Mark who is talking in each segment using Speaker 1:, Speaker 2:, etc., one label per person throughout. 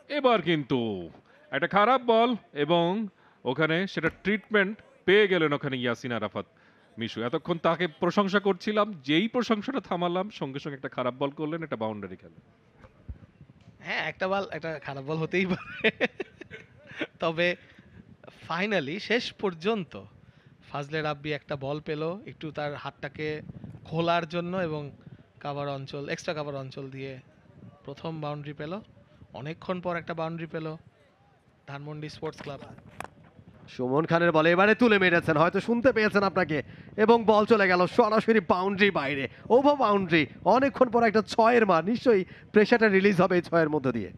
Speaker 1: এবার কিন্তু একটা খারাপ বল এবং ওখানে সেটা ট্রিটমেন্ট পেয়ে গেলেন ওখানে ইয়াসিন আরাফাত মিশু। এতক্ষণ তাকে প্রশংসা করছিলাম, যেই প্রশংসাটা থামালাম সঙ্গে সঙ্গে একটা খারাপ বল করলেন, একটা বাউন্ডারি খেলেন।
Speaker 2: হ্যাঁ, একটা খারাপ বল হতেই পারে। তবে ফাইনালি শেষ পর্যন্ত ফাজলে রাব্বি একটা বল পেল একটু তার হাতটাকে খোলার জন্য এবং এক্সট্রা কাভার অঞ্চল দিয়ে প্রথম বাউন্ডারি পেল। অনেকক্ষণ পর একটা বাউন্ডারি পেল ধানমন্ডি স্পোর্টস ক্লাব।
Speaker 3: সুমন খানের বলে এবারে তুলে মেরেছেন, হয়তো শুনতে পেয়েছেন আপনাকে, এবং বল চলে গেল সরাসরি বাউন্ডারি বাইরে, ওভার বাউন্ডারি। অনেকক্ষণ পর একটা ছয়ের মার, নিশ্চয়ই প্রেশারটা রিলিজ হবে এই ছয়ের মধ্য দিয়ে।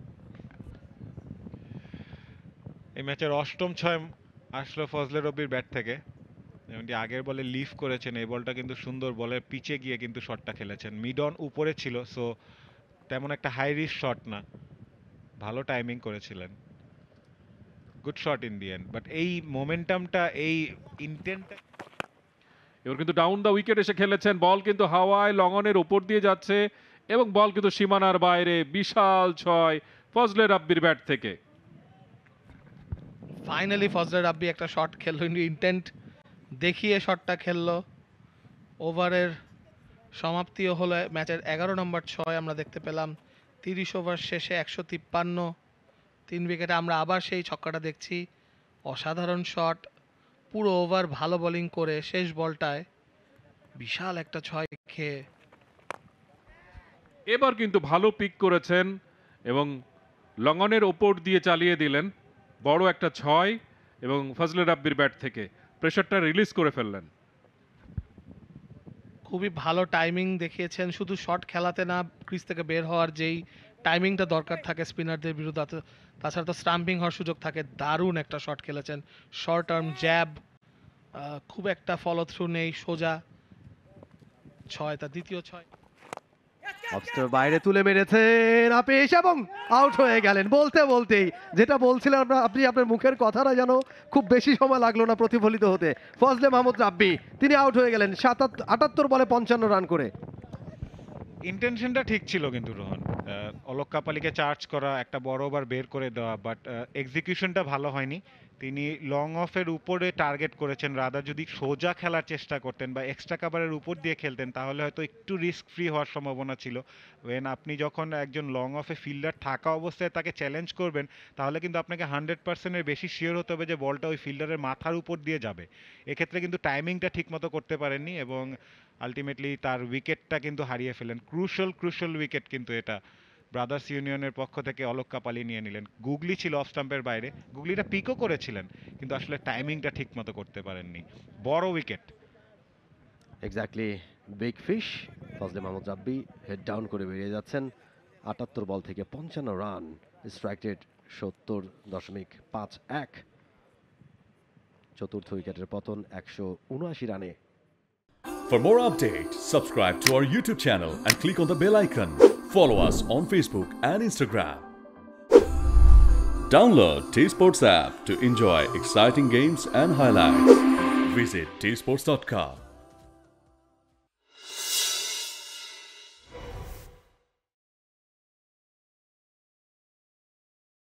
Speaker 4: এই ম্যাচের অষ্টম ছয় আসলো ফজলে রবির ব্যাট থেকে। যেমনটি আগের বলে লিফ করেছেন, এই বলটা কিন্তু সুন্দর বলের পিচে গিয়ে কিন্তু শটটা খেলেছেন। মিড অন উপরে ছিল, সো তেমন একটা হাই রিস্ক শট না, ভালো টাইমিং করেছিলেন। Good shot in the end, but এই মোমেন্টামটা, এই ইন্টেন্টটা।
Speaker 1: এবার কিন্তু ডাউন দ্য উইকেট এসে খেলেছেন, বল কিন্তু হাওয়ায় লঙ্গনের উপর দিয়ে যাচ্ছে এবং বল কিন্তু সীমানার বাইরে। বিশাল ছয় ফজলে রাব্বির ব্যাট থেকে।
Speaker 2: ফাইনালি ফজলে রাব্বি একটা শট খেললো, ইন্টেন্ট দেখিয়ে শটটা খেললো। ওভারের সমাপ্তিও হলো ম্যাচের 11 নম্বর ছয় আমরা দেখতে পেলাম। 30 ওভার শেষে 153, 3 উইকেটে আমরা আবার সেই ছক্কাটা দেখছি। অসাধারণ শট, পুরো ওভার ভালো বোলিং করে শেষ বলটায় বিশাল একটা ছয় খেয়ে।
Speaker 1: এবার কিন্তু ভালো পিক করেছেন এবং লঙ্গনের ওপর দিয়ে চালিয়ে দিলেন বড় একটা ছয় এবং ফজলে রাব্বির ব্যাট থেকে প্রেশারটা রিলিজ করে ফেললেন।
Speaker 2: খুবই ভালো টাইমিং দেখিয়েছেন, শুধু শট খেলাতে না, ক্রিজ থেকে বের হওয়ার যেই টাইমিংটা দরকার থাকে স্পিনারদের বিরুদ্ধে, তাছাড়া তো স্টাম্পিং হওয়ার সুযোগ থাকে। দারুণ একটা শট খেলেছেন, শর্ট টার্ম জ্যাব, খুব একটা ফলো থ্রু নেই, সোজা ছয়, তার দ্বিতীয় ছয়।
Speaker 3: অফস্টার বাইরে তুলে মেরেছেন আপিস এবং আউট হয়ে গেলেন। বলতে বলতেই যেটা বলছিলেন আপনি, আপনার মুখের কথাটা যেন খুব বেশি সময় লাগলো না প্রতিফলিত হতে। ফজলে মাহমুদ রাব্বি তিনি আউট হয়ে গেলেন 78 বলে 55 রান করে।
Speaker 4: ইন্টেনশনটা ঠিক ছিল কিন্তু রোহন, অলোক কাপালিকে চার্জ করা, একটা বড় ওভার বের করে দেওয়া, বাট এক্সিকিউশনটা ভালো হয়নি। তিনি লং অফের উপরে টার্গেট করেছেন, রাদার যদি সোজা খেলার চেষ্টা করতেন বা এক্সট্রা কাভারের উপর দিয়ে খেলতেন তাহলে হয়তো একটু রিস্ক ফ্রি হওয়ার সম্ভাবনা ছিল। ওয়েন আপনি যখন একজন লং অফে ফিল্ডার থাকা অবস্থায় তাকে চ্যালেঞ্জ করবেন, তাহলে কিন্তু আপনাকে 100%-এর বেশি শিওর হতে হবে যে বলটা ওই ফিল্ডারের মাথার উপর দিয়ে যাবে। এক্ষেত্রে কিন্তু টাইমিংটা ঠিক মতো করতে পারেননি এবং আলটিমেটলি তার উইকেটটা কিন্তু হারিয়ে ফেলেন। ক্রুশাল উইকেট কিন্তু এটা। ব্রাদার্স ইউনিয়নের পক্ষ থেকে অলোক কাপালি নিয়ে নিলেন। গুগলি ছিল অফ স্টাম্পের বাইরে, গুগলিটা পিকও করেছিলেন কিন্তু আসলে টাইমিংটা ঠিক মতো করতে পারেননি। বড় wicket.
Speaker 3: Exactly, big fish. Fazle Mahmud Rabbi head down করে বেরিয়ে যাচ্ছেন। 78 বল থেকে 55 রান, স্ট্রাইক রেট 70.51। চতুর্থ উইকেটের পতন 179 রানে।
Speaker 5: For more updates, subscribe to our YouTube channel and click on the bell icon. Follow us on Facebook and Instagram. Download T-Sports app to enjoy exciting games and highlights. Visit tsports.com.